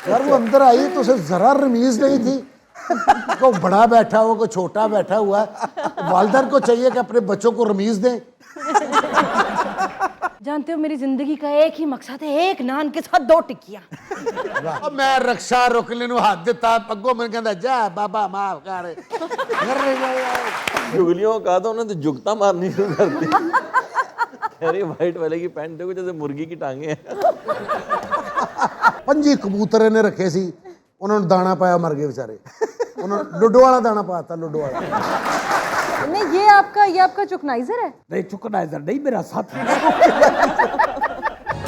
यार वो अंदर आई तो उसे जरा रमीज नहीं थी। को बड़ा बैठा हुआ, को छोटा बैठा हुआ, वालिदैन को चाहिए कि अपने बच्चों को रमीज दें। जानते हो मेरी जिंदगी का एक ही मकसद है, एक नान के साथ 2 टिक्कियां। अब मैं रक्षा रोकने ਨੂੰ हाथ दिता, पग्गों में कहता जा बाबा माफ कर। जुगलियों को कहा था उन्होंने तो जुगता मारनी शुरू कर दी। अरे वाइट वाले की पैंट देखो जैसे मुर्गी की टांगे हैं। 5 कबूतर ने रखे सी, उन्होंने दाना पाया, मर गए बेचारे। उन्होंने लुडो वाला दाना पाया, लुडो वाला। नहीं ये आपका चुकनाइजर है? नहीं चुकनाइजर नहीं, मेरा साथी।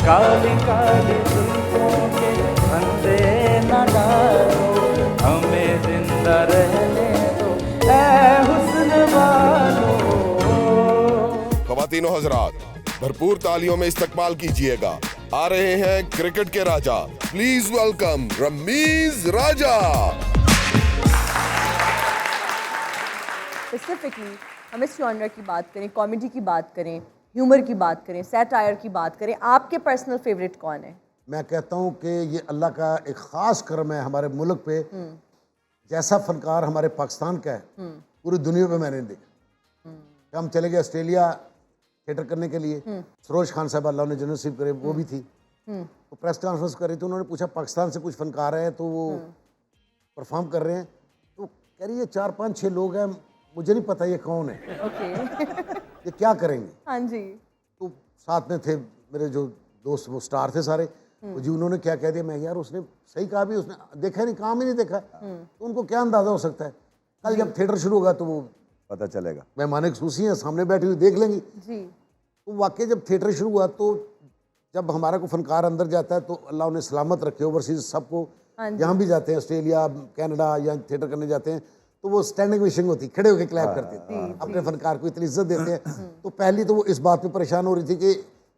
काली काली जुल्फों के फंदे न डालो, हमें जिंदा रहने दो ऐ हुस्न वालो। ख़वातीनो हज़रात, भरपूर तालियों में इस्तकबाल कीजिएगा। आ रहे हैं क्रिकेट के राजा, please welcome Ramiz Raja. Specifically हम इस जॉनर की बात करें, कॉमेडी की बात करें, ह्यूमर की बात करें, सैटायर की बात करें, आपके पर्सनल फेवरेट कौन है? मैं कहता हूँ कि ये अल्लाह का एक ख़ास करम है हमारे मुल्क पे। जैसा फनकार हमारे पाकिस्तान का है पूरी दुनिया में मैंने नहीं देखा। हम चले गए ऑस्ट्रेलिया थिएटर करने के लिए, सरोज खान साहब अल्लाह ने जन्नत नसीब करे, वो भी थी। तो प्रेस कॉन्फ्रेंस कर रही थी, उन्होंने पूछा पाकिस्तान से कुछ फनकार हैं तो वो परफॉर्म कर रहे हैं, तो कह रही है 4-5-6 लोग हैं, मुझे नहीं पता ये कौन है। ये क्या करेंगे। हाँ जी। तो साथ में थे मेरे जो दोस्त, वो स्टार थे सारे, तो जी उन्होंने क्या कह दिया, मैं यार उसने सही कहा भी, उसने देखा नहीं, काम ही नहीं देखा, तो उनको क्या अंदाजा हो सकता है। कल जब थिएटर शुरू होगा तो वो पता चलेगा। मेहमान खसूसी हैं, सामने बैठी हुई देख लेंगी जी। तो वाकई जब थिएटर शुरू हुआ तो जब हमारा को फनकार अंदर जाता है तो अल्लाह उन्हें सलामत रखे, ओवरसीज सबको यहाँ भी जाते हैं, ऑस्ट्रेलिया कनाडा या थिएटर करने जाते हैं तो वो स्टैंडिंग विशिंग होती, खड़े होकर क्लैप करते थे, अपने फनकार को इतनी इज्जत देते हैं। तो पहली तो वो इस बात पे परेशान हो रही थी कि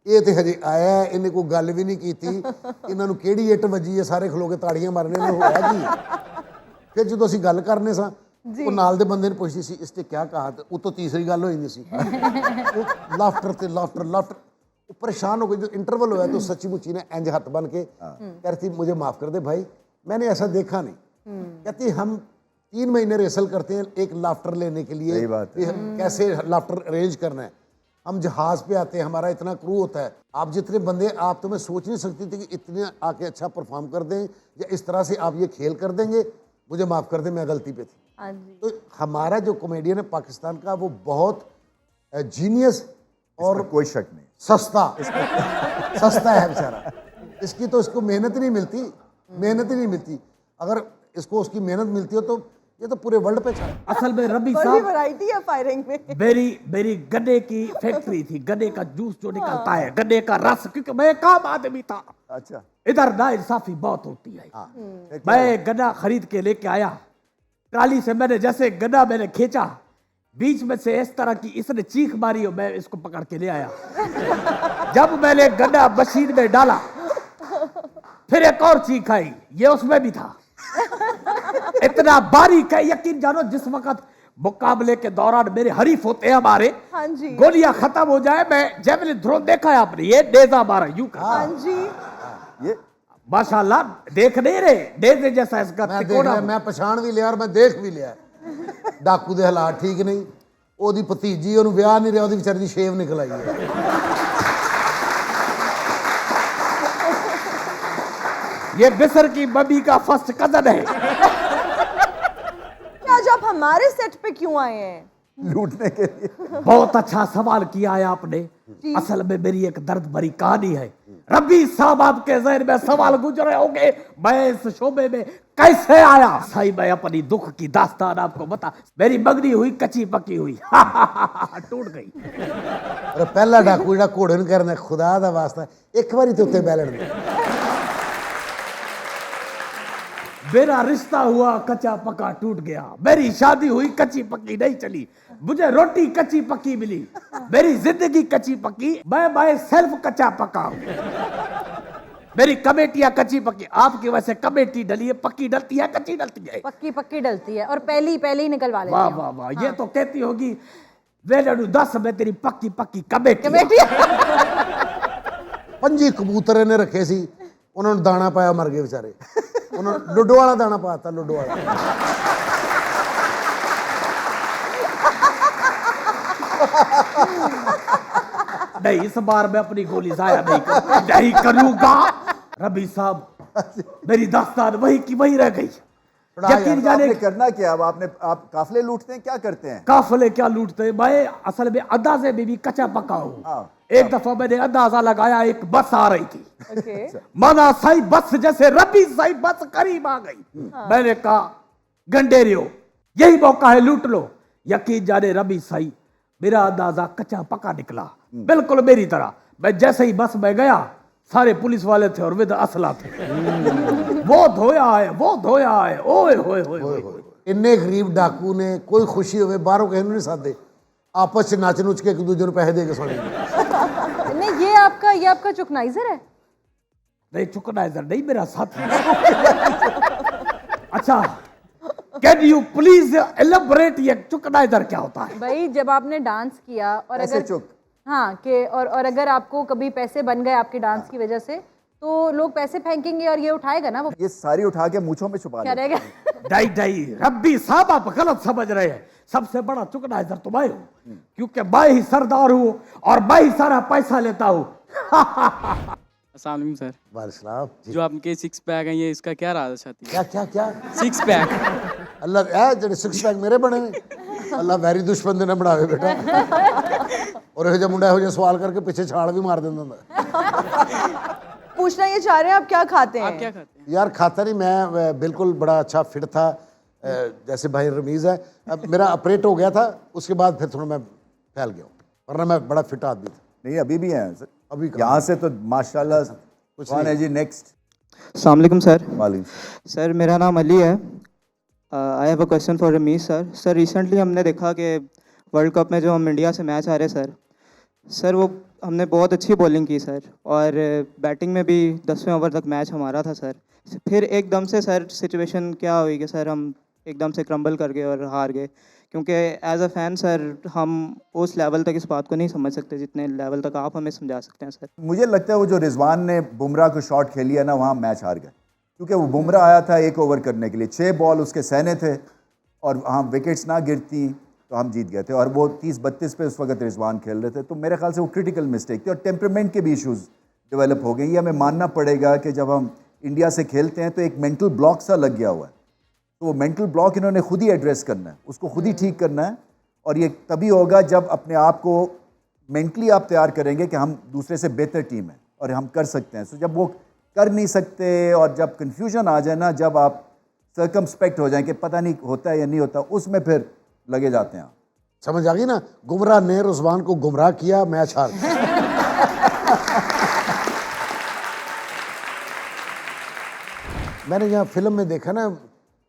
ये तो हजे आया है, इन्हें कोई गल भी नहीं की थी, इन्होंने केड़ी इट वजी है, सारे खलो के ताड़ियां मारने में होया जी। फिर जो असीं गल करने सा वो नाल दे बंदे ने पुछदी सी इसने क्या कहा, तो उतो तीसरी गल हो जाती सी, वो लाफ्टर ते लाफ्टर लाफ्टर। वो परेशान हो गई, जो इंटरवल हुआ तो सच्ची मुच्ची ने इंज हाथ बन के कहती मुझे माफ़ कर दे भाई, मैंने ऐसा देखा नहीं। कहती हम 3 महीने रेसल करते हैं एक लाफ्टर लेने के लिए, कैसे लाफ्टर अरेंज करना है। हम जहाज़ पे आते हैं, हमारा इतना क्रू होता है, आप जितने बंदे, आप तो मैं सोच नहीं सकती थी कि इतने आके अच्छा परफॉर्म कर दें या इस तरह से आप ये खेल कर देंगे, मुझे माफ़ कर दें, मैं गलती पे थी। हाँ जी। तो हमारा जो कॉमेडियन है पाकिस्तान का, वो बहुत जीनियस और कोई शक नहीं, सस्ता है बेचारा। इसकी तो इसको मेहनत नहीं मिलती, मेहनत ही नहीं मिलती। अगर इसको उसकी मेहनत मिलती हो तो ये तो पूरे वर्ल्ड पे छा। असल में रबी बड़ी साहब वैरायटी है फायरिंग में। मेरी गन्ने की फैक्ट्री थी, गन्ने का जूस जो निकलता है, गन्ने का रस, क्योंकि मैं काम आदमी था। अच्छा, इधर ना इंसाफी बहुत होती है। मैं गन्ना खरीद के लेके आया, ट्राली से मैंने जैसे गन्ना मैंने खींचा, बीच में से इस तरह की इसने चीख मारी और मैं इसको पकड़ के ले आया। जब मैंने गन्ना मशीन में डाला फिर एक और चीख आई, ये उसमें भी था। इतना बारीक है, यकीन जानो जिस वक्त मुकाबले के दौरान मेरे हरीफ होते हैं हमारे, हाँ जी। गोलियां खत्म हो जाए, मैं जेवलिन थ्रो देखा है आपने, ये डेजा मारा यूं कर। हाँ जी। ये माशाल्लाह देख नहीं रहे, डेजे जैसा इसका मैं देख तिकोना। लिया, मैं पछाण भी लिया और मैं देख भी लिया। डाकू दे हालात ठीक नहीं, ओदी भतीजी ओनू विआह नहीं रहा, ओदी विचारी दी शेव निकल आई है। ये बिसर की मम्मी का फर्स्ट कजन है। क्या आज आप हमारे सेट पे क्यों आए हैं? लूटने के लिए। बहुत अच्छा सवाल किया है आपने। असल में मेरी एक दर्द भरी कहानी है। रब्बी साहब आपके ज़हन में सवाल गुजरे होंगे, मैं इस शोबे में कैसे आया। सही मैं अपनी दुख की दास्तान आपको बता। मेरी मंगनी हुई कच्ची पक्की हुई, टूट गई। अरे पहला डाकू जो घोड़े नूं करना, खुदा दा वास्ता एक बारी तो उत्ते बैलन दे। मेरा रिश्ता हुआ कच्चा पक्का टूट गया, मेरी शादी हुई कच्ची पक्की नहीं चली, मुझे रोटी कच्ची पक्की मिली, मेरी जिंदगी कच्ची पक्की, मैं सेल्फ कच्चा पक्का हूं। मेरी कमेटियां कच्ची पक्की, आपकी वजह से कमेटी डली है, पक्की डलती है कच्ची डलती है। पक्की पक्की डलती है और पहली ही निकलवा लेती वाह है। वाह वाह, ये तो कहती होगी वेले 10 में तेरी पक्की पक्की कमेटी। 5 कबूतर ने रखे सी, उन्होंने दाना पाया, मर गए बेचारे। उन्होंने लूडो वाला दाना पाता, लूडो वाला। नहीं, इस बार मैं अपनी गोली जाया नहीं करूंगा। रबी साहब, मेरी दास्तान वही की वही रह गई। यकीन जाने आपने करना क्या? अब आप काफले लूटते हैं, क्या करते हैं? काफले क्या लूटते हैं? मैं असल में अंदाजे में भी कच्चा पक्का हूँ। हाँ। एक दफा मैंने अंदाजा लगाया, एक बस आ रही थी। ओके। माना सही बस जैसे रबी सही बस करीब आ गई। मैंने कहा गंडेरियो, यही मौका है, लूट लो। यकीन जाने रबी सही, मेरा अंदाजा कच्चा पक्का निकला, बिल्कुल मेरी तरह। मैं जैसे ही बस में गया, सारे पुलिस वाले थे और विद असला थे। वो धोया है, वो धोया है। ओए होए होए होए। इन्ने गरीब डाकू ने कोई खुशी होवे बाहरों कहने नहीं सादे, आपस में नाच नुच के एक दूसरे को पैसे दे के सोने। नहीं, ये आपका चुकनाइजर है? नहीं, चुकनाइजर नहीं, मेरा साथी। अच्छा, कैन यू प्लीज एलैबोरेट, ये चुकनाइजर क्या होता है? भाई, जब आपने डांस किया और ऐसे अगर चुक। हाँ के और अगर आपको कभी पैसे बन गए आपके डांस की वजह से, तो लोग पैसे फेंकेंगे और ये उठाएगा ना वो, ये सारी उठा के मूंछों में छुपा क्या लेते हैं। रहेगा? नहीं, रब्बी साहब आप गलत समझ रहे हैं। सबसे बड़ा चुकनाइजर तो मैं हूँ, क्योंकि मैं ही सरदार हूँ और मैं ही सारा पैसा लेता हूँ। अस्सलाम वालेकुम सर। वालेकुम जी। जो आपके सिक्स पैक हैं, ये इसका क्या राज चाहती है? क्या क्या क्या? Six pack. अल्लाह ए जेडे सिक्स पैक मेरे बने ने, अल्लाह वैरी दुश्मन दे ना बनावे बेटा। और ये जो मुंडा हो जो सवाल करके पीछे छाल भी मार देंदा हुंदा। पूछना ये चाह रहे हैं आप क्या खाते हैं? आप क्या खाते हैं? यार खाता नहीं मैं, बिल्कुल बड़ा अच्छा फिट था, जैसे भाई रमीज़ है। अब मेरा ऑपरेट हो गया था, उसके बाद फिर थोड़ा मैं फैल गया हूँ, वरना मैं बड़ा फिट आदमी था। नहीं, अभी भी हैं सर। अभी यहाँ से तो माशाल्लाह। कौन है जी नेक्स्ट? अस्सलाम वालेकुम सर। वालेकुम। सर, मेरा नाम अली है। I have a question for Rameez sir. Sir, recently हमने देखा कि वर्ल्ड कप में जो हम इंडिया से मैच हारे सर वो हमने बहुत अच्छी बॉलिंग की सर, और बैटिंग में भी 10वें ओवर तक मैच हमारा था सर। फिर एकदम से सर सिचुएशन क्या हुई कि सर हम एकदम से क्रम्बल कर गए और हार गए, क्योंकि एज अ फैन सर हम उस लेवल तक इस बात को नहीं समझ सकते जितने लेवल तक आप हमें समझा सकते हैं सर। मुझे लगता है वो जो रिजवान ने बुमराह को शॉट खेली है ना, वहाँ मैच हार गए, क्योंकि वो बुमराह आया था 1 ओवर करने के लिए, 6 बॉल उसके सहने थे, और वहाँ विकेट्स ना गिरती तो हम जीत गए थे। और वो 30-32 पे उस वक्त रिजवान खेल रहे थे, तो मेरे ख्याल से वो क्रिटिकल मिस्टेक थी। और टेम्परामेंट के भी इश्यूज़ डेवलप हो गए। ये हमें मानना पड़ेगा कि जब हम इंडिया से खेलते हैं तो एक मेंटल ब्लॉक सा लग गया हुआ है, तो वो मेंटल ब्लॉक इन्होंने खुद ही एड्रेस करना है, उसको खुद ही ठीक करना है। और ये तभी होगा जब अपने आप को मेंटली आप तैयार करेंगे कि हम दूसरे से बेहतर टीम है और हम कर सकते हैं। सो जब वो कर नहीं सकते और जब कन्फ्यूजन आ जाए ना, जब आप सर्कमस्पेक्ट हो जाए कि पता नहीं होता है या नहीं होता, उसमें फिर लगे जाते हैं। समझ आ गई ना? गुमराह ने रिजवान को गुमराह किया, मैच हार गया। मैंने यहाँ फिल्म में देखा ना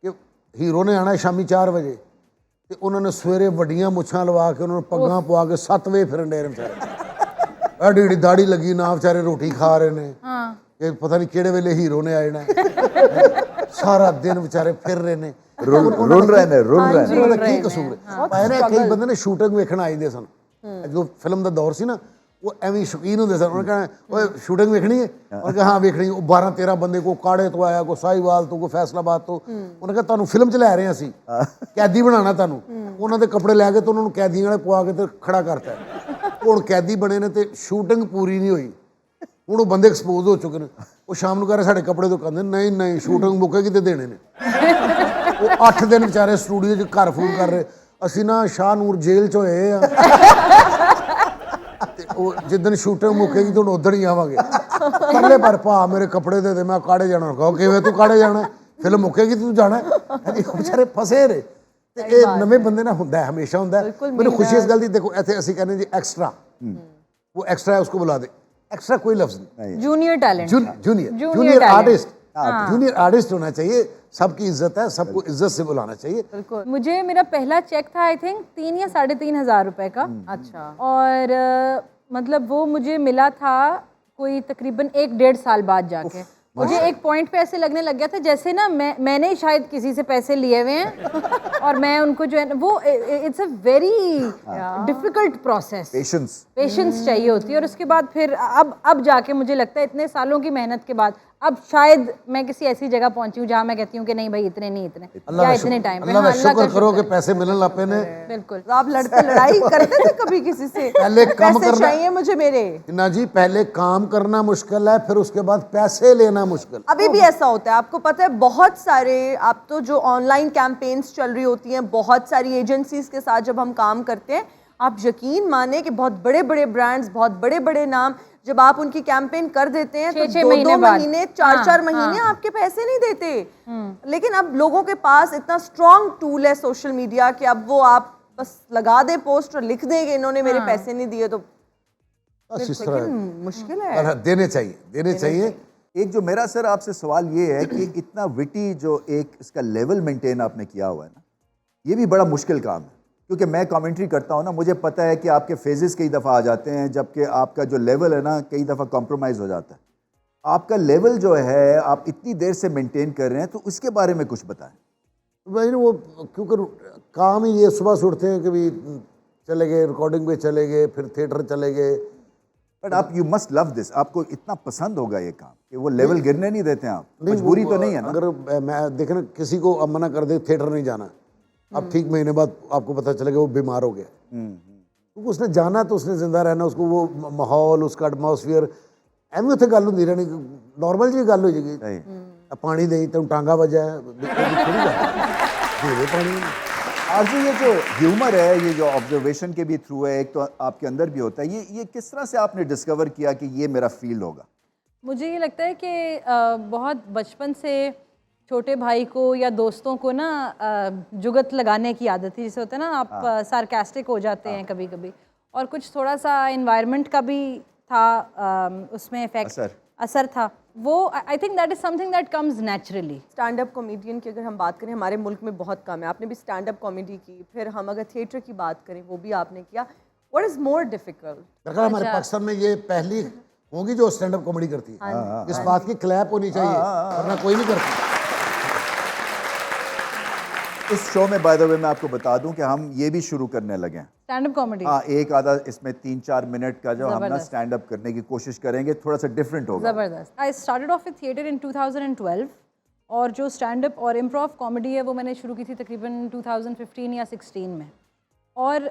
कि हीरो ने आना शामी 4 बजे, तो उन्होंने सवेरे वड्डियां मुछां लवा के उन्होंने पग्गां पवा के 7 बजे फिरन डेरे बेचारे। एडी एडी दाढ़ी लगी ना, बेचारे रोटी खा रहे ने कि पता नहीं केड़े वेले हीरो ने आए ना। सारा दिन बेचारे फिर रहे ने, रुल रहे ने। ਉਹਨਾਂ ਦਾ ਕੀ ਕਸੂਰ ਹੈ? ਪਾਇਆ ਨਾ ਕਈ ਬੰਦੇ ਨੇ ਸ਼ੂਟਿੰਗ ਵੇਖਣ ਆਈ ਦੇ ਸਨ, ਜਦੋਂ ਫਿਲਮ ਦਾ ਦੌਰ ਸੀ ਨਾ, ਉਹ ਐਵੇਂ ਸ਼ੌਕੀਨ ਹੁੰਦੇ ਸਨ। ਉਹਨਾਂ ਕਹਿਣਾ ਓਏ ਸ਼ੂਟਿੰਗ ਵੇਖਣੀ ਹੈ? ਉਹਨਾਂ ਕਹਾ ਹਾਂ ਵੇਖਣੀ। ਉਹ 12-13 ਬੰਦੇ ਕੋ ਕਾੜੇ ਤੋਂ ਆਇਆ, ਕੋ ਸਾਹੀਵਾਲ ਤੋਂ, ਕੋ ਫੈਸਲਾਬਾਦ ਤੋਂ। ਉਹਨਾਂ ਕਹਾ ਤੁਹਾਨੂੰ ਫਿਲਮ 'ਚ ਲੈ ਰਹੇ ਅਸੀਂ, ਕੈਦੀ ਬਣਾਉਣਾ ਤੁਹਾਨੂੰ। ਉਹਨਾਂ ਦੇ ਕੱਪੜੇ ਲੈ ਕੇ ਤੇ ਉਹਨਾਂ ਨੂੰ ਕੈਦੀਆਂ ਵਾਲੇ ਪਵਾ ਕੇ ਤੇ ਖੜਾ ਕਰਤਾ। ਹੁਣ ਕੈਦੀ ਬਣੇ ਨੇ ਤੇ ਸ਼ੂਟਿੰਗ ਪੂਰੀ ਨਹੀਂ ਹੋਈ। ਹੁਣ ਉਹ ਬੰਦੇ ਐਕਸਪੋਜ਼ ਹੋ ਚੁੱਕੇ ਨੇ। ਉਹ ਸ਼ਾਮ ਨੂੰ ਕਹ ਰਹੇ ਸਾਡੇ ਕੱਪੜੇ ਤੋਂ, ਕਹਿੰਦੇ ਨਹੀਂ ਨਹੀਂ ਸ਼ੂਟਿੰਗ ਮੁੱਕੇਗੀ ਤੇ ਦੇਣੇ ਨੇ। ਉਹ 8 ਦਿਨ ਵਿਚਾਰੇ ਸਟੂਡੀਓ 'ਚ ਘਰ ਫੋਨ ਕਰ ਰਹੇ, ਅਸੀਂ ਨਾ ਸ਼ਾਹ ਨੂਰ ਜੇਲ੍ਹ 'ਚ ਹੋਏ ਆ, ਤੇ ਉਹ ਜਿੱਦਣ ਸ਼ੂਟਿੰਗ ਮੁੱਕੇਗੀ ਤੁਹਾਨੂੰ ਉਦਣ ਹੀ ਆਵਾਂਗੇ। ਪਰਲੇ ਪਰ ਭਾ ਮੇਰੇ ਕੱਪੜੇ ਦੇ ਮੈਂ ਕਾੜੇ ਜਾਣਾ। ਕਹੋ ਕਿਵੇਂ ਤੂੰ ਕਾੜੇ ਜਾਣਾ? ਫਿਲਮ ਮੁੱਕੇਗੀ ਤੂੰ ਜਾਣਾ? ਵਿਚਾਰੇ ਫਸੇ ਰਹੇ। ਤੇ ਇਹ ਨਵੇਂ ਬੰਦੇ ਨਾਲ ਹੁੰਦਾ ਹੈ, ਹਮੇਸ਼ਾ ਹੁੰਦਾ ਹੈ। ਮੈਨੂੰ ਖੁਸ਼ੀ ਇਸ ਗੱਲ ਦੀ, ਦੇਖੋ ਇੱਥੇ ਅਸੀਂ ਕਹਿੰਦੇ ਜੀ ਐਕਸਟਰਾ, ਉਹ ਐਕਸਟਰਾ ਹੈ ਉਸको बुला दे। एक्स्ट्रा कोई लफ्ज नहीं। Junior talent, junior artist, junior artist होना चाहिए। सबकी इज्जत है, सबको इज्जत से बुलाना चाहिए। बिल्कुल। मुझे मेरा पहला चेक था आई थिंक 3 या 3.5 हज़ार रुपए का। अच्छा। और मतलब वो मुझे मिला था कोई तकरीबन 1-1.5 साल बाद जाके। मुझे एक पॉइंट पे ऐसे लगने लग गया था जैसे ना मैंने शायद किसी से पैसे लिए हुए हैं और मैं उनको जो है वो, it's a very difficult process. Patience चाहिए होती है। और उसके बाद फिर अब जाके मुझे लगता है इतने सालों की मेहनत के बाद अब शायद मैं किसी ऐसी जगह पहुंची हूँ जहाँ मैं कहती हूँ कि नहीं भाई इतने नहीं इतने या इतने टाइम पे। अल्लाह हाँ, का अल्लाह शुक्र का करो शुक्र कि पैसे मिलने लग पे ने बिल्कुल। तो आप लड़ाई करते थे कभी किसी से? पहले कम पैसे करना चाहिए मुझे मेरे। ना जी, पहले काम करना मुश्किल है, फिर उसके बाद पैसे लेना मुश्किल। अभी भी ऐसा होता है, आपको पता है बहुत सारे, आप तो जो ऑनलाइन कैंपेन्स चल रही होती हैं बहुत सारी एजेंसीज के साथ जब हम काम करते हैं, आप यकीन माने कि बहुत बड़े बड़े ब्रांड्स, बहुत बड़े बड़े नाम, जब आप उनकी कैंपेन कर देते हैं तो 6-6 दो महीने बाद। महीने 4-4 महीने आपके पैसे नहीं देते। लेकिन अब लोगों के पास इतना स्ट्रॉन्ग टूल है सोशल मीडिया कि अब वो आप बस लगा दे पोस्ट और लिख दें कि इन्होंने मेरे पैसे नहीं दिए, तो बस इस तरह मुश्किल है। पर देने चाहिए। एक जो मेरा सर आपसे सवाल ये है कि इतना विटी जो एक इसका लेवल मेंटेन आपने किया हुआ है ना, ये भी बड़ा मुश्किल काम है, क्योंकि मैं कमेंट्री करता हूँ ना, मुझे पता है कि आपके फेजेस कई दफ़ा आ जाते हैं, जबकि आपका जो लेवल है ना कई दफ़ा कॉम्प्रोमाइज़ हो जाता है। आपका लेवल जो है आप इतनी देर से मेंटेन कर रहे हैं, तो उसके बारे में कुछ बताएं। भाई वो क्योंकि काम ही ये, सुबह से उठते हैं कि भी चले गए रिकॉर्डिंग पे, चले गए फिर थिएटर चले गए। बट आप यू मस्ट लव दिस, आपको इतना पसंद होगा ये काम कि वो लेवल गिरने नहीं देते आप, मजबूरी तो नहीं है ना? अगर मैं देखे ना किसी को अब मना कर दे थिएटर नहीं जाना, अब ठीक महीने बाद आपको पता चलेगा वो बीमार हो गया, क्योंकि उसने जाना तो उसने जिंदा रहना, उसको वो माहौल, उसका एटमोसफियर एवं उत्थे गल होंदी रहनी, नॉर्मल जी गल हो जाएगी। पानी दे तेन टांगा वजा पानी। और जो ये जो ह्यूमर है, ये जो ऑब्जर्वेशन के भी थ्रू है, एक तो आपके अंदर भी होता है, ये किस तरह से आपने डिस्कवर किया कि ये मेरा फील्ड होगा? मुझे ये लगता है कि बहुत बचपन से छोटे भाई को या दोस्तों को ना जुगत लगाने की आदत थी, जैसे होता है ना आप सार्कास्टिक हो जाते हैं कभी कभी, और कुछ थोड़ा सा एनवायरनमेंट का भी था उसमें इफेक्ट असर था वो। I think that is something that comes naturally. Stand up comedian की अगर हम बात करें हमारे मुल्क में बहुत कम है। आपने भी स्टैंड अप कॉमेडी की, फिर हम अगर थिएटर की बात करें वो भी आपने किया। What is more difficult? हमारे पाकिस्तान में ये पहली होगी जो स्टैंड अप कॉमेडी करती है, इस बात की क्लैप होनी चाहिए, वरना कोई नहीं करता। इस शो में बाय द वे मैं आपको बता दूं कि हम ये भी शुरू करने लगे हैं स्टैंड अप कॉमेडी। हाँ, एक आधा इसमें 3-4 मिनट का जो हम ना स्टैंड अप करने की कोशिश करेंगे, थोड़ा सा डिफरेंट होगा। ज़बरदस्त। I started off with theatre in 2012 और जो स्टैंड अप और इम्प्रोव कॉमेडी है वो मैंने शुरू की थी तकरीबन 2015 या 16 में। और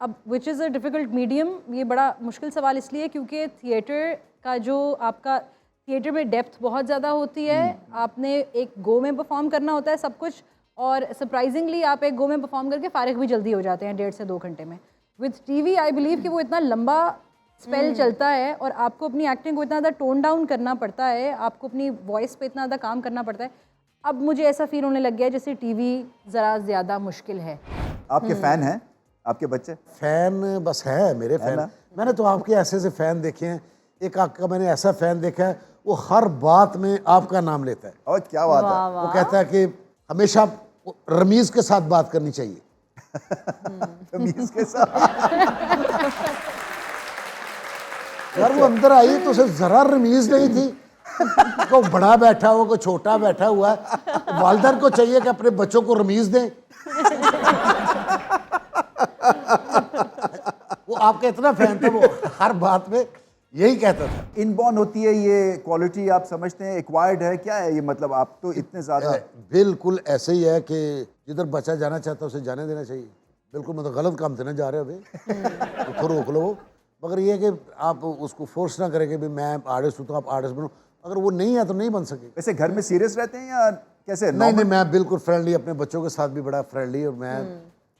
अब which is a difficult medium, ये बड़ा मुश्किल सवाल इसलिए क्योंकि थिएटर का जो आपका थिएटर में डेप्थ बहुत ज़्यादा होती है, आपने एक गो में परफॉर्म करना होता है सब कुछ, और सरप्राइजिंगली आप एक गो में परफॉर्म करके फारिग भी जल्दी हो जाते हैं 1.5 से 2 घंटे में। विद टीवी आई बिलीव कि वो इतना लंबा स्पेल चलता है और आपको अपनी एक्टिंग को इतना ज़्यादा टोन डाउन करना पड़ता है, आपको अपनी वॉइस पे इतना ज़्यादा काम करना पड़ता है। अब मुझे ऐसा फील होने लग गया है जैसे टीवी ज़रा ज़्यादा मुश्किल है। आपके फैन हैं आपके बच्चे? फैन बस है मेरे फैन। मैंने तो आपके ऐसे से फैन देखे हैं। एक आपका मैंने ऐसा फैन देखा है, वो हर बात में आपका नाम लेता है। और क्या बात है? वो कहता है कि हमेशा रमीज के साथ बात करनी चाहिए। रमीज के साथ? यार वो अंदर आई तो उसे जरा रमीज नहीं थी। कोई बड़ा बैठा हुआ, कोई छोटा बैठा हुआ है, वालिदैन को चाहिए कि अपने बच्चों को रमीज दें। वो आपका इतना फैन था, वो हर बात में यही कहता था। इनबॉर्न होती है ये क्वालिटी, आप समझते हैं एक्वायर्ड है, क्या है ये? मतलब आप तो इतने ज्यादा। बिल्कुल ऐसे ही है कि जिधर बच्चा जाना चाहता है उसे जाने देना चाहिए। बिल्कुल, मतलब गलत काम से ना जा रहे हो अभी तो रोक लो। मगर ये है कि आप उसको फोर्स ना करें कि भाई मैं आर्टिस्ट हूँ तो आप आर्टिस्ट बनो। अगर वो नहीं है तो नहीं बन सके। वैसे घर में सीरियस रहते हैं या कैसे? नहीं, मैं बिल्कुल फ्रेंडली, अपने बच्चों के साथ भी बड़ा फ्रेंडली। और मैं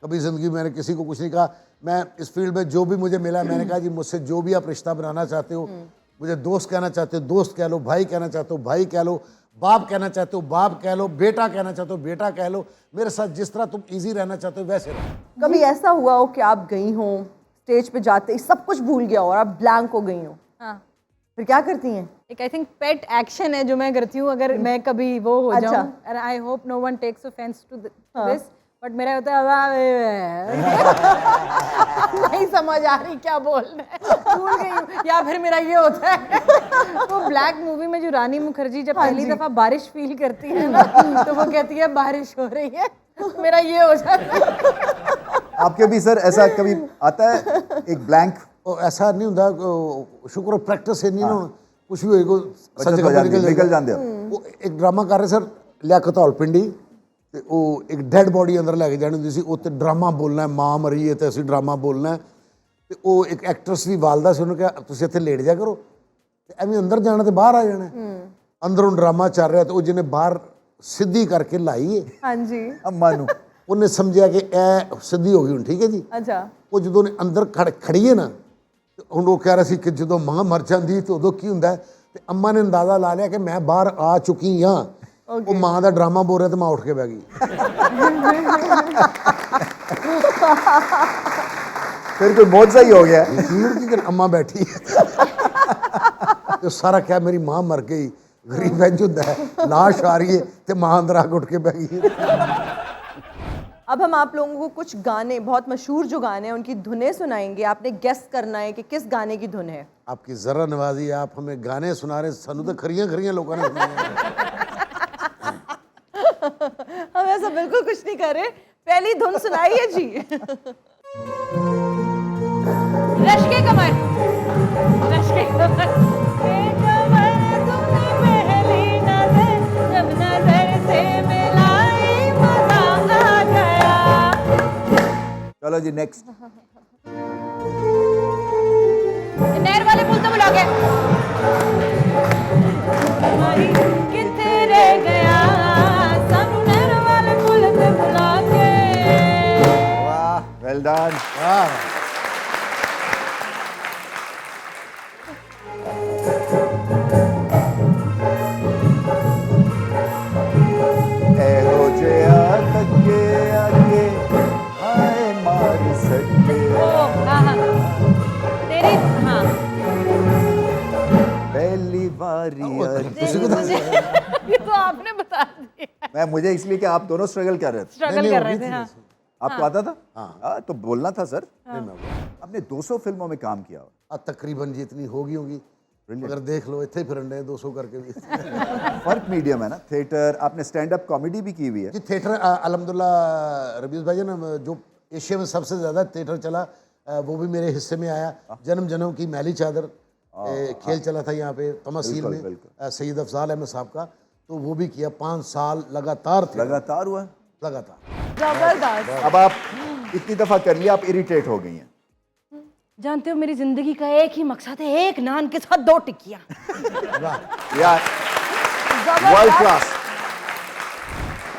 कभी ज़िंदगी में मैंने किसी को कुछ नहीं कहा। मैं इस फील्ड में जो भी मुझे मिला, मैंने कहा जी मुझसे जो भी आप रिश्ता बनाना चाहते हो, मुझे दोस्त कहना चाहते हो दोस्त कह लो, भाई कहना चाहते हो भाई कह लो, बाप कहना चाहते हो बाप कह लो, बेटा कहना चाहते हो बेटा कह लो। मेरे साथ जिस तरह तुम इजी रहना चाहते हो वैसे रहो। कभी ऐसा हुआ हो कि आप गई हो, स्टेज पे जाते ही सब कुछ भूल गया हो और आप ब्लैंक हो गई हो, हाँ, फिर क्या करती हैं? एक आई थिंक पेट एक्शन है जो मैं करती हूँ अगर मैं कभी वो हो जाऊँ, and I hope no one takes offence to this, but मेरा होता है नहीं समझ आ रही क्या बोल रहे हैं, भूल गई हूँ। या फिर मेरा ये होता है वो ब्लैक मूवी में जो रानी मुखर्जी जब पहली दफा बारिश फील करती है ना, तो वो कहती है बारिश हो रही है, मेरा ये हो जाता है। आपके भी सर ऐसा कभी आता है एक ब्लैंक? ऐसा नहीं होता, शुक्र प्रैक्टिस है नहीं ना। कुछ भी होएगा बचत सच हो का जाती है, निकल निकल जाएगा। जाते हो। ਉਹ ਇੱਕ ਡਰਾਮਾ ਕਰ ਰਹੇ ਸਰ ਲਿਆਕਤ ਹੌਲਪਿੰਡੀ ਤੇ ਉਹ ਇੱਕ ਡੈਡ ਬੋਡੀ ਅੰਦਰ ਲੈ ਕੇ ਜਾਣੀ ਹੁੰਦੀ ਸੀ, ਉੱਤੇ ਡਰਾਮਾ ਬੋਲਣਾ ਹੈ, ਮਾਂ ਮਰੀ ਹੈ ਤੇ ਅਸੀਂ ਡਰਾਮਾ ਬੋਲਣਾ ਹੈ। ਤੇ ਉਹ ਇੱਕ ਐਕਟਰਸ ਦੀ ਵਾਲਦਾ ਸੀ, ਉਹਨੂੰ ਕਿਹਾ ਤੁਸੀਂ ਇੱਥੇ ਲੇਟ ਜਾ ਕਰੋ ਤੇ ਐਵੇਂ ਅੰਦਰ ਜਾਣਾ ਤੇ ਬਾਹਰ ਆ ਜਾਣਾ। ਅੰਦਰੋਂ ਡਰਾਮਾ ਚੱਲ ਰਿਹਾ ਤੇ ਉਹ ਜਿਹਨੇ ਬਾਹਰ ਸਿੱਧੀ ਕਰਕੇ ਲਾਈ ਹੈ ਹਾਂਜੀ ਅੰਮਾ ਨੂੰ ਉਹਨੇ ਸਮਝਿਆ ਕਿ ਇਹ ਸਿੱਧੀ ਹੋ ਗਈ ਹੁਣ, ਠੀਕ ਹੈ ਜੀ। ਅੱਛਾ ਉਹ ਜਦੋਂ ਨੇ ਅੰਦਰ ਖੜੀ ਹੈ ਨਾ ਤੇ ਹੁਣ ਉਹ ਕਹਿ ਰਿਹਾ ਸੀ ਕਿ ਜਦੋਂ ਮਾਂ ਮਰ ਜਾਂਦੀ ਤੇ ਉਦੋਂ ਕੀ ਹੁੰਦਾ ਹੈ, ਤੇ ਅੰਮਾ ਨੇ ਅੰਦਾਜ਼ਾ ਲਾ ਲਿਆ ਕਿ ਮੈਂ ਬਾਹਰ ਆ ਚੁੱਕੀ ਹਾਂ। ਉਹ ਮਾਂ ਦਾ ਡਰਾਮਾ ਬੋਲ ਰਿਹਾ ਤੇ ਮਾਂ ਉੱਠ ਕੇ ਬਹਿ ਗਈ। फिर कोई मौजा ही हो गया। यकीन की अम्मा बैठी तो सारा क्या मेरी मां मर गई, गरीब इंज होंदा है, लाश आ रही है तो मां अंदर आके उठ के बह गई। अब हम आप लोगों को कुछ गाने, बहुत मशहूर जो गाने हैं उनकी धुनें सुनाएंगे। आपने गेस करना है कि किस गाने की धुन है। आपकी जरा नवाजी, आप हमें गाने सुना रहे, सानू तो खरियां खरियां लोगों ने सुनाए। हम ऐसा बिल्कुल कुछ नहीं कर रहे। पहली धुन सुनाइए जी। रश के कमर, रश के कमर, के कमर तुमने पहली नजर, जब नजर से मिलाई मजा आ गया। चलो जी नेक्स्ट। नहर वाले पुल तो बुला के किथे रह गया, सानू नहर वाले पुल ते बुला के। वाह, वेल डन। वाह एहो जया तके आगे हाय मारी सके तेरी हाँ पहली बारी ये तो आपने बता दिया। मैं मुझे इसलिए कि आप दोनों स्ट्रगल कर रहे थे। स्ट्रगल कर रहे थे। हाँ आपको आता था? हाँ तो बोलना था सर। आपने 200 फिल्मों में काम किया। तकरीबन जितनी होगी अगर देख लो इतने फिर 200 करके भी। फर्क मीडियम है ना। थिएटर, आपने स्टैंड अप कॉमेडी भी की हुई है। जी थिएटर अल्हम्दुलिल्लाह रबीज भाईजान, जो एशिया में सबसे ज़्यादा थिएटर चला वो भी मेरे हिस्से में आया। जन्म जन्म की मैली चादर खेल चला था यहाँ पे तमसील में, सैयद अफजाल अहमद साहब का, तो वो भी किया 5 साल लगातार। लगातार हुआ? लगातार। जबरदस्त। अब आप इतनी दफा कर लिया, आप इरिटेट हो गई हैं। जानते हो मेरी जिंदगी का एक ही मकसद है, एक नान के साथ 2 टिक्कियां। यार वर्ल्ड क्लास।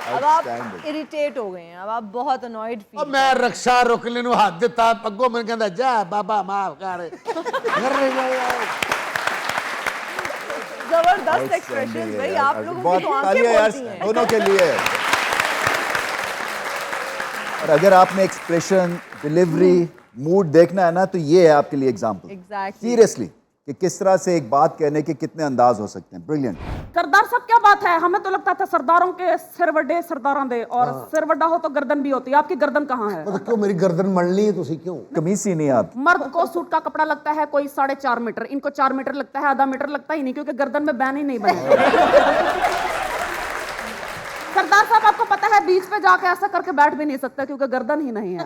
अब आप इरिटेट हो गए हैं, अब आप बहुत अनॉयड फील। अब मैं रक्षा रोकने नु हाथ दिता, अगो मैं कहंदा जा बाबा माफ कर। जबरदस्त एक्सप्रेशन भाई, आप लोगों की बहुत तो आंखें तालियां यार बोलती हैं। दोनों के लिए। और अगर आपने एक्सप्रेशन, डिलीवरी, मूड देखना है ना तो ये है आपके लिए एग्जांपल। एग्जैक्टली। सीरियसली कि किस तरह से एक बात कहने के कितने अंदाज हो सकते हैं। ब्रिलियंट। सरदार साहब क्या बात है, हमें तो लगता था सरदारों के सिर वड्डे सरदारां दे, और सिर वड्डा हो तो गर्दन भी होती है। आपकी गर्दन कहाँ है? मतलब क्यों मेरी गर्दन मड़नी है तुसी क्यों? कमीज सी नहीं आती। मर्द को सूट का कपड़ा लगता है कोई 4.5 मीटर, इनको 4 मीटर लगता है, आधा मीटर लगता ही नहीं, क्योंकि गर्दन में बैन ही नहीं बने। सरदार साहब आपको पता है बीच पे जाके ऐसा करके बैठ भी नहीं सकता क्योंकि गर्दन ही नहीं है।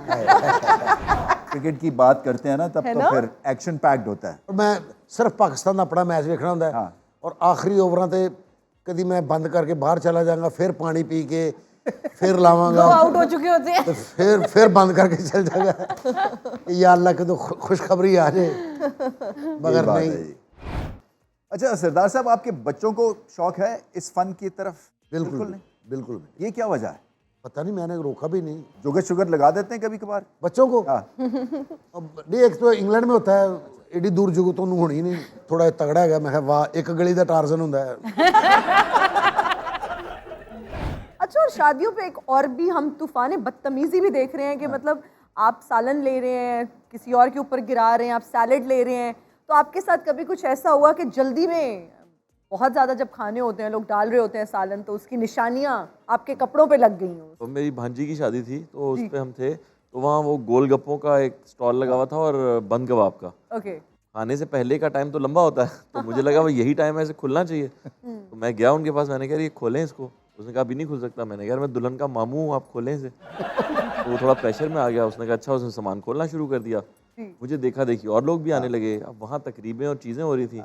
क्रिकेट की बात करते हैं ना तब तो फिर एक्शन पैक्ड होता है। और मैं सिर्फ पाकिस्तान का अपना मैच देखना होता है और आखिरी ओवरां ते कभी मैं बंद करके बाहर चला जाऊंगा, फिर पानी पी के फिर लावांगा, आउट हो चुके होते हैं तो फिर बंद करके चल जाएगा या अल्लाह के तो खुशखबरी आ जाए, मगर नहीं। अच्छा सरदार साहब, आपके बच्चों को शौक है इस फन की तरफ? बिल्कुल नहीं, बिल्कुल नहीं। ये क्या वजह है? पता नहीं, मैंने रोका भी नहीं। जुगर शुगर लगा देते हैं कभी कभार बच्चों को? हाँ। अब नहीं, एक तो इंग्लैंड में होता है, एडी दूर जुगत तो होनी नहीं, थोड़ा तगड़ा है। मैं वाह, एक गली का टार्जन होता है। अच्छा, और शादियों पे एक और भी हम तूफान बदतमीजी भी देख रहे हैं कि मतलब आप सालन ले रहे हैं, किसी और के ऊपर गिरा रहे हैं, आप सैलेड ले रहे हैं, तो आपके साथ कभी कुछ ऐसा हुआ कि जल्दी में बहुत ज़्यादा जब खाने होते हैं, लोग डाल रहे होते हैं सालन, तो उसकी निशानियाँ आपके कपड़ों पे लग गई हों? तो मेरी भांजी की शादी थी तो उस पे हम थे, तो वहाँ वो गोलगप्पों का एक स्टॉल लगा हुआ था और बंद कबाब का। ओके। खाने से पहले का टाइम तो लंबा होता है, तो मुझे लगा भाई यही टाइम है, ऐसे खुलना चाहिए। तो मैं गया उनके पास, मैंने कहा ये खोलें इसको। उसने कहा अभी नहीं खुल सकता। मैंने कहा मैं दुल्हन का मामू हूँ, आप खोलें इसे। तो वो थोड़ा प्रेशर में आ गया। उसने कहा अच्छा। उसने सामान खोलना शुरू कर दिया। मुझे देखा देखी और लोग भी आने लगे। अब वहाँ तकरीबें और चीज़ें हो रही थी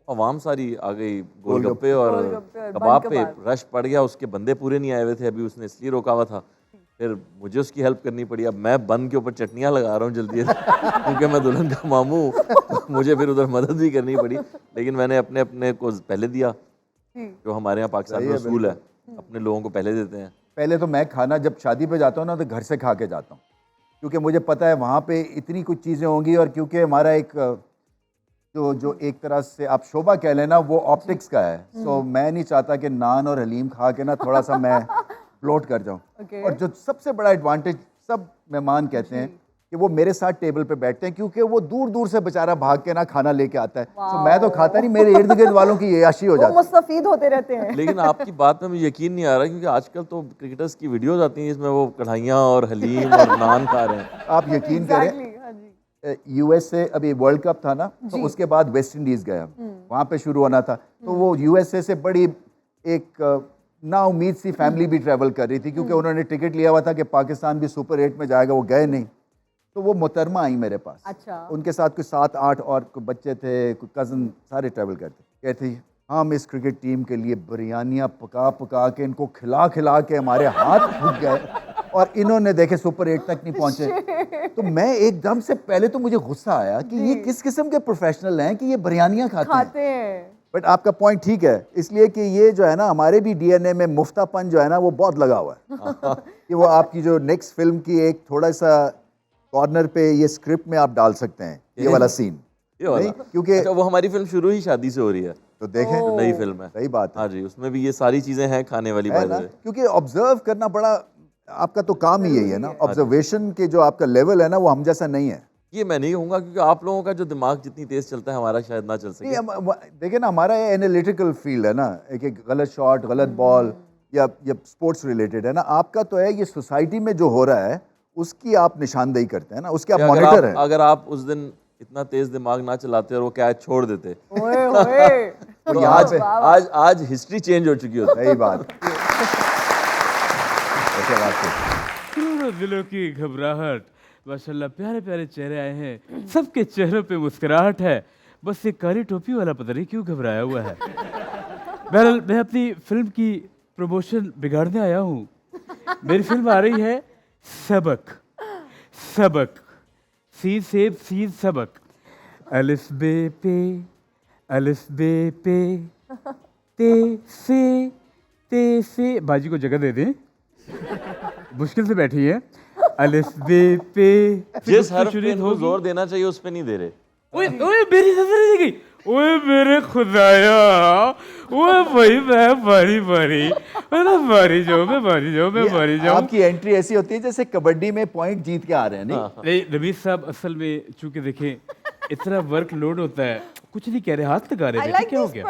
अवाम सारी आ गई, गोलगप्पे और गोलगप्पे और कबाब बन पे कबाब। रश पड़ गया। उसके बंदे पूरे नहीं आए हुए थे अभी, उसने इसलिए रोका हुआ था। फिर मुझे उसकी हेल्प करनी पड़ी। अब मैं बन के ऊपर चटनियाँ लगा रहा हूँ जल्दी से क्योंकि मैं दुल्हन का मामू हूँ, तो मुझे फिर उधर मदद भी करनी पड़ी। लेकिन मैंने अपने अपने को पहले दिया, जो हमारे यहाँ पाकिस्तान में उसूल है, अपने लोगों को पहले देते हैं। पहले तो मैं खाना जब शादी पे जाता हूँ ना तो घर से खा के जाता हूँ, क्योंकि मुझे पता है वहाँ पे इतनी कुछ चीज़ें होंगी। और क्योंकि हमारा एक जो एक तरह से आप शोभा कह लेना वो ऑप्टिक्स का है, सो मैं नहीं चाहता कि नान और हलीम खा के ना थोड़ा सा मैं फ्लोट कर जाऊँ। और जो सबसे बड़ा एडवांटेज सब मेहमान कहते हैं कि वो मेरे साथ टेबल पे बैठते हैं, क्योंकि वो दूर दूर से बेचारा भाग के ना खाना लेके आता है। सो मैं तो खाता नहीं, मेरे इर्द गिर्द वालों की याशी हो वो जाती है। मुस्तफीद होते रहते हैं। लेकिन आपकी बात में मुझे यकीन नहीं आ रहा, क्योंकि आजकल तो क्रिकेटर्स की वीडियोस आती हैं जिसमें वो कढ़ाइयाँ और हलीम और नान खा रहे हैं। आप यकीन करें, यूएस से अभी वर्ल्ड कप था ना, तो उसके बाद वेस्ट इंडीज गया, वहाँ पे शुरू होना था। तो वो यूएसए से बड़ी एक ना उम्मीद सी फैमिली भी ट्रैवल कर रही थी, क्योंकि उन्होंने टिकट लिया हुआ था कि पाकिस्तान भी सुपर 8 में जाएगा, वो गए नहीं। तो वो मोहतरमा आई मेरे पास। अच्छा। उनके साथ कुछ 7-8 और कोई बच्चे थे, कोई कज़न, सारे ट्रैवल करते। कहती हम इस क्रिकेट टीम के लिए बिरयानियाँ पका पका के इनको खिला खिला के हमारे हाथ फूक गए और इन्होंने देखे सुपर 8 तक नहीं पहुंचे। तो मैं एकदम से पहले तो मुझे गुस्सा आया कि ये किस किस्म के प्रोफेशनल हैं कि ये बिरयानियाँ खाते हैं। बट आपका पॉइंट ठीक है, इसलिए कि ये जो है ना हमारे भी डीएनए में मुफ्तापन जो है ना वो बहुत लगा हुआ है कि वो आपकी जो नेक्स्ट फिल्म की एक थोड़ा सा कॉर्नर पे ये स्क्रिप्ट में आप डाल सकते हैं ये वाला सीन। ये वाला? नहीं, क्योंकि अच्छा, वो हमारी फिल्म शुरू ही शादी से हो रही है, तो देखें तो नई फिल्म है। सही बात है। हाँ जी, उसमें भी ये सारी चीजें हैं खाने वाली है बात ना, है। क्योंकि ऑब्जर्व करना बड़ा आपका तो काम ही यही है ना। ऑब्जर्वेशन के जो आपका लेवल है ना वो हम जैसा नहीं है। ये मैं नहीं कहूँगा, क्योंकि आप लोगों का जो दिमाग जितनी तेज चलता है हमारा शायद ना चल सके। देखिए ना, हमारा ये एनालिटिकल फील्ड है ना, एक गलत शॉट, गलत बॉल या स्पोर्ट्स रिलेटेड है ना। आपका तो है ये सोसाइटी में जो हो रहा है उसकी आप निशानदेही करते हैं ना, उसके आप मॉनिटर हैं। अगर आप उस दिन इतना तेज दिमाग ना चलाते और वो कैच छोड़ देते तो आज हिस्ट्री चेंज हो चुकी होती। सही बात। दिलों की घबराहट, माशाल्लाह प्यारे प्यारे चेहरे आए हैं, सबके चेहरों पे मुस्कुराहट है, बस ये काली टोपी वाला पता नहीं क्यों घबराया हुआ है। बहरहाल मैं अपनी फिल्म की प्रमोशन बिगाड़ने आया हूँ। मेरी फिल्म आ रही है सबक। सबक, सी सेब सी सबक, अलिफ बे पे ते से बाजी को जगह दे दें, मुश्किल से बैठी है। अलिफ बे पे जिस हर्फ पे इनको जोर देना चाहिए उस पे नहीं दे रहे। ओए ओए मेरी नजर नहीं गई, ओए मेरे खुदाया, ओए भाई मैं मारी जाऊं। आपकी एंट्री ऐसी होती है जैसे कबड्डी में पॉइंट जीत के आ रहे हैं। नहीं रमीज साहब, असल में चूंकि देखें इतना वर्क लोड होता है, कुछ नहीं कह रहे, हाथ लगा रहे हैं, क्या हो गया?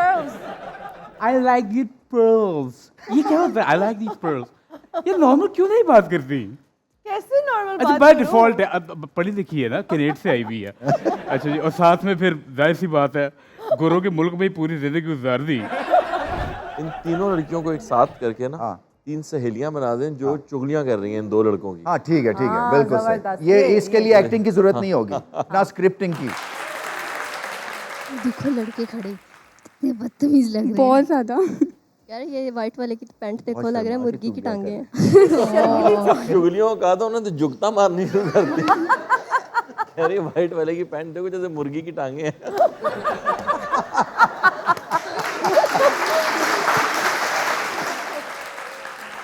I like this pearls. ये क्या होता है? I like this pearls. ये नॉर्मल क्यों नहीं बात करती? कैसे नॉर्मल अच्छा, बाय डिफॉल्ट है, अब पढ़ी लिखी है ना, कैनेड से आई हुई है। अच्छा जी, और साथ में फिर जाहिर सी बात है गोरों के मुल्क में ही पूरी जिंदगी गुजार दी। इन तीनों लड़कियों को एक साथ करके ना 3 सहेलियां बना दें जो चुगलियां कर रही हैं इन 2 लड़कों की। हाँ ठीक है, बिल्कुल सही। ये इसके लिए एक्टिंग की जरूरत नहीं होगी, ना स्क्रिप्टिंग की। देखो लड़के खड़े कितने बदतमीज लग रहे हैं। बहुत ज्यादा। यार ये व्हाइट वाले की पैंट देखो, लग रहा है मुर्गी की टांगे हैं। चुगलियों का तो उन्होंने तो जुगता मारनी शुरू कर दी। अरे व्हाइट वाले की पैंट देखो जैसे मुर्गी की टांगे हैं।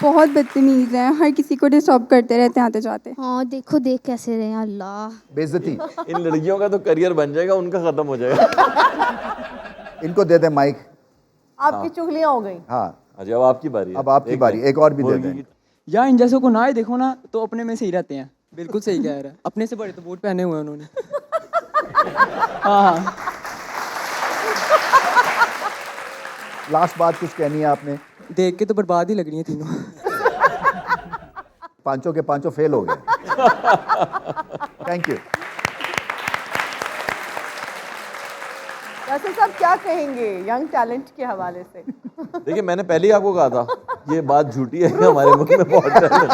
बहुत बदतमीज हैं, हर किसी को डिस्टर्ब करते रहते हैं आते जाते। हाँ देखो, देख कैसे रहे हैं, अल्लाह बेइज्जती। इन लड़कियों का तो करियर बन जाएगा, उनका खत्म हो जाएगा। इनको दे दे माइक। आपकी चुगलियां हो गई। हाँ अच्छा, अब आपकी बारी है। अब आपकी बारी, एक और भी दे दें। या इन जैसों को ना ही देखो ना तो अपने में से ही रहते हैं। बिल्कुल सही कह रहा है, अपने से बड़े तो बूट पहने हुए हैं उन्होंने। हाँ। लास्ट बात कुछ कहनी है आपने? देख के तो बर्बाद ही लग रही है तीनों। पांचों के पांचों फेल हो गए। Thank you. वैसे सब क्या कहेंगे यंग टैलेंट के हवाले से? देखिए, मैंने पहले ही आपको कहा था ये बात झूठी है कि हमारे मुल्क में बहुत टैलेंट।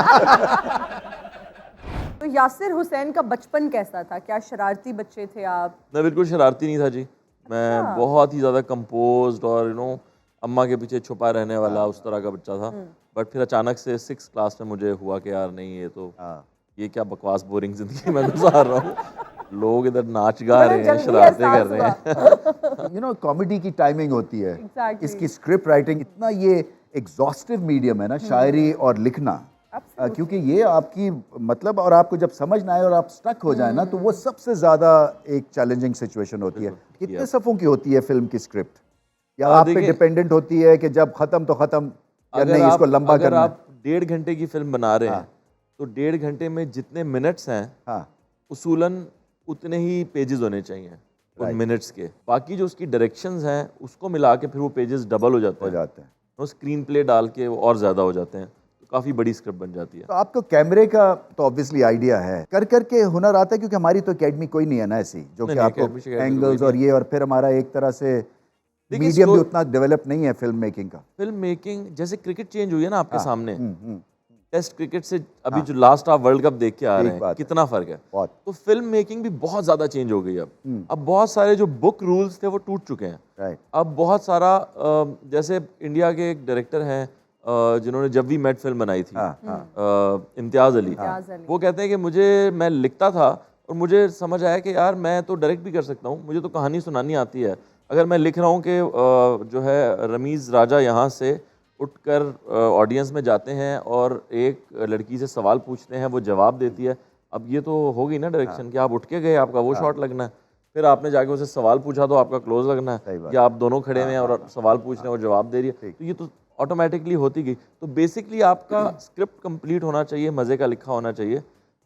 तो यासिर हुसैन का बचपन कैसा था? क्या शरारती बच्चे थे आप? मैं बिल्कुल शरारती नहीं था जी। मैं बहुत ही ज़्यादा कंपोज्ड और अम्मा के पीछे छुपा रहने वाला उस तरह का बच्चा था। बट फिर अचानक से 6th क्लास में मुझे हुआ कि यार नहीं, ये क्या बकवास बोरिंग जिंदगी में गुजार रहा हूँ। लोग इधर नाच गा रहे हैं, शरारतें कर रहे हैं। कॉमेडी की टाइमिंग होती है। Exactly. इसकी स्क्रिप्ट राइटिंग इतना ये एग्जॉस्टिव मीडियम है ना, शायरी और लिखना, क्योंकि ये आपकी मतलब, और आपको जब समझ ना आए और आप स्टक हो जाए ना, तो वो सबसे ज्यादा एक चैलेंजिंग सिचुएशन होती है। कितने सफ़ों की होती है फिल्म की स्क्रिप्ट, या आप पे डिपेंडेंट होती है कि जब खत्म तो खत्म, या नहीं इसको लंबा अगर करना? आप 1.5 घंटे की फिल्म बना रहे हैं तो 1.5 घंटे में जितने मिनट्स हैं उसूलन उतने ही पेजेस होने चाहिए उन मिनट्स के। बाकी जो उसकी डायरेक्शंस हैं उसको मिला के फिर वो पेजेस डबल हो जाते हैं। वो स्क्रीन प्ले डाल के वो और ज़्यादा हो जाते हैं, तो काफ़ी बड़ी स्क्रिप्ट बन जाती है। तो आपको कैमरे का तो ऑब्वियसली आइडिया है, कर करके हुनर आता है, क्योंकि हमारी तो एकेडमी कोई नहीं है ना ऐसी जो कि आपको एंगल्स और ये, और फिर हमारा एक तरह से मीडियम भी उतना डेवलप नहीं है फिल्म मेकिंग का। फिल्म मेकिंग जैसे क्रिकेट चेंज हुई है ना आपके सामने, टेस्ट क्रिकेट से अभी जो लास्ट आप वर्ल्ड कप देख के आ रहे हैं, कितना फर्क है। तो फिल्म मेकिंग भी बहुत ज्यादा चेंज हो गई अब बहुत सारे जो बुक रूल्स थे वो टूट चुके हैं। अब बहुत सारा जैसे इंडिया के एक डायरेक्टर हैं जिन्होंने जब वी मेट फिल्म बनाई थी, इम्तियाज अली। वो कहते हैं कि मैं लिखता था और मुझे समझ आया कि यार मैं तो डायरेक्ट भी कर सकता हूँ, मुझे तो कहानी सुनानी आती है। अगर मैं लिख रहा हूँ कि जो है रमीज़ राजा यहाँ से उठकर ऑडियंस में जाते हैं और एक लड़की से सवाल पूछते हैं, वो जवाब देती है। अब ये तो हो गई ना डायरेक्शन कि आप उठ के गए, आपका वो शॉट लगना है, फिर आपने जाके उसे सवाल पूछा तो आपका क्लोज लगना है, या आप दोनों खड़े हुए हैं और सवाल पूछ रहे हैं और जवाब दे रही है, तो ये तो ऑटोमेटिकली होती गई। तो बेसिकली आपका स्क्रिप्ट कंप्लीट होना चाहिए, मज़े का लिखा होना चाहिए।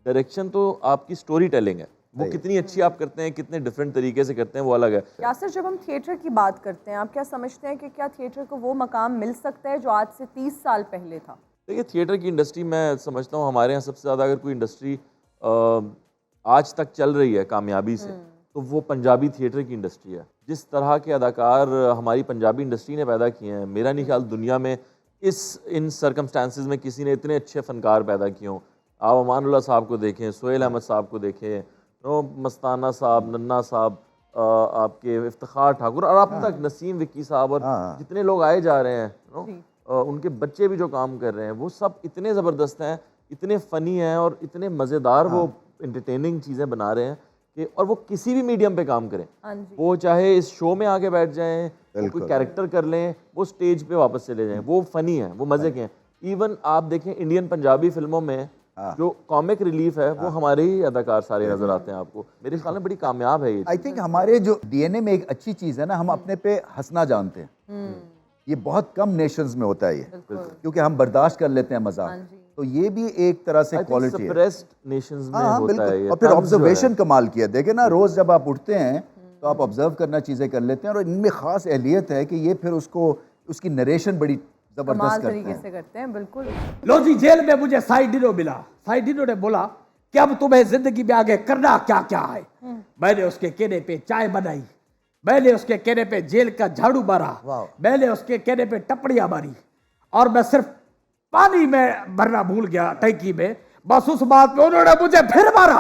डायरेक्शन तो आपकी स्टोरी टेलिंग है, वो कितनी अच्छी आप करते हैं, कितने डिफरेंट तरीके से करते हैं, वो अलग है। यासर, जब हम थिएटर की बात करते हैं, आप क्या समझते हैं कि क्या थिएटर को वो मकाम मिल सकता है जो आज से 30 साल पहले था? देखिए, थिएटर की इंडस्ट्री मैं समझता हूँ हमारे यहाँ सबसे ज़्यादा अगर कोई इंडस्ट्री आज तक चल रही है कामयाबी से, तो वो पंजाबी थिएटर की इंडस्ट्री है। जिस तरह के अदाकार हमारी पंजाबी इंडस्ट्री ने पैदा किए हैं, मेरा नहीं ख्याल दुनिया में इन सर्कमस्टांसिस में किसी ने इतने अच्छे फनकार पैदा किए हों। आप अमानुल्लाह साहब को देखें, सोहेल अहमद साहब को देखें, मस्ताना साहब, नन्ना साहब, आपके इफ्तिखार ठाकुर, और अब तक नसीम विक्की साहब, और जितने लोग आए जा रहे हैं, उनके बच्चे भी जो काम कर रहे हैं, वो सब इतने ज़बरदस्त हैं, इतने फ़नी हैं और इतने मज़ेदार वो इंटरटेनिंग चीज़ें बना रहे हैं कि, और वो किसी भी मीडियम पे काम करें, वो चाहे इस शो में आके बैठ जाएं, वो कोई कैरेक्टर कर लें, वो स्टेज पे वापस चले जाएं, वो फ़नी हैं, वो मज़े के हैं। इवन आप देखें इंडियन पंजाबी फिल्मों में जो कॉमिक रिलीफ है, वो हमारे ही अदाकार सारे नजर आते हैं आपको। मेरे ख्याल में बड़ी कामयाब है ये। आई थिंक हमारे जो डीएनए में एक अच्छी चीज़ है ना, हम अपने पे हंसना जानते हैं। ये बहुत कम नेशंस में होता है ये, क्योंकि हम बर्दाश्त कर लेते हैं मजाक। तो ये भी एक तरह से क्वालिटी है, सप्रेस्ड नेशंस में होता है ये। और फिर ऑब्जर्वेशन कमाल किया, देखे ना, रोज जब आप उठते हैं तो आप ऑब्जर्व करना चीजें कर लेते हैं, और इनमें खास एहलियत है कि ये फिर उसकी नरेशन बड़ी जबरदस्त तरीके से करते हैं। बिल्कुल। लो जी, जेल में मुझे साइडिनो मिला। साइडिनो ने बोला कि अब तुम्हें जिंदगी में आगे करना क्या क्या है। मैंने उसके कहने पे चाय बनाई, मैंने उसके कहने पे जेल का झाड़ू मारा, मैंने उसके कहने पे टपड़ियां मारी, और मैं सिर्फ पानी में भरना भूल गया टैंकी में। बस उस बात पे उन्होंने मुझे फिर मारा।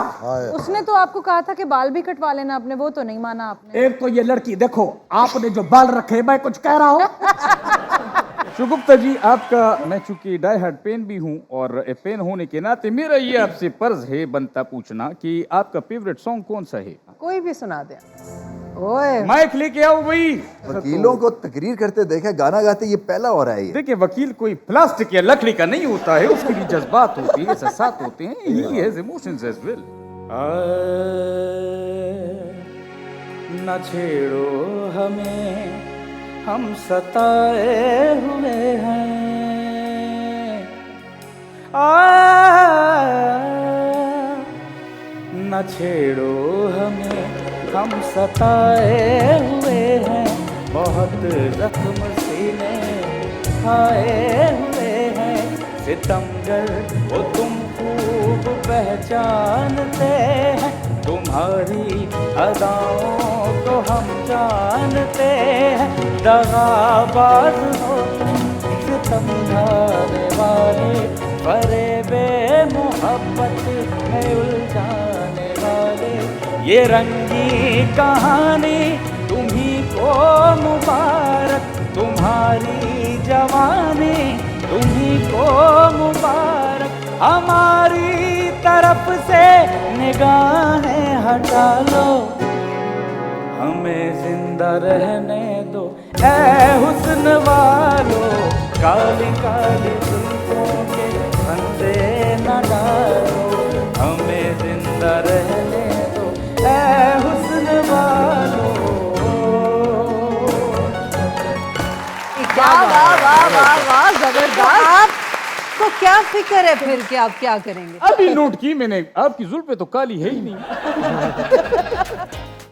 उसने तो आपको कहा था कि बाल भी कटवा लेना आपने, वो तो नहीं माना आपने। एक तो ये लड़की देखो, आपने जो बाल रखे, मैं कुछ कह रहा हूँ। शुगुप्ता जी, आपका मैं चूंकि डाई हार्ड पेन भी हूँ, और पेन होने के नाते मेरा ये आपसे फर्ज है बनता पूछना कि आपका फेवरेट सॉन्ग कौन सा है? कोई भी सुना दे। ओए, माइक लेके आओ भाई। वकीलों को तकरीर करते देखे, गाना गाते, ये पहला हो रहा है ये। देखिए, वकील कोई प्लास्टिक या लकड़ी का नहीं होता है, उसके भी जज्बात होते हैं, एहसास होते हैं, he has emotions as well. न छेड़ो हमें, हम सताए हुए हैं। न छेड़ो हमें, हम सताए हुए हैं। बहुत जख्म सीने खाए हुए हैं। सितमगर वो तुम खूब पहचानते हैं, तुम्हारी अदाओं को हम जानते हैं। दगाबाज हो तुम, सितम ढाने वाले, फरेबे मोहब्बत में उलझाने वाले। ये रंगी कहानी तुम ही को मुबारक तुम्हारी जवानी, तुम्ही को मुबारक। हमारी तरफ से निगाहें हटा लो, हमें जिंदा रहने दो ऐ हुस्न वालो। काली काली जुल्फों के फंदे न डालो, हमें जिंदा रहने दो ऐ हुस्न वालो। वाह वाह वाह वाह वाह, जबरदस्त। आपको क्या फिक्र है फिर कि आप क्या करेंगे? अभी नोट की मैंने, आपकी जुल्फे तो काली है ही नहीं।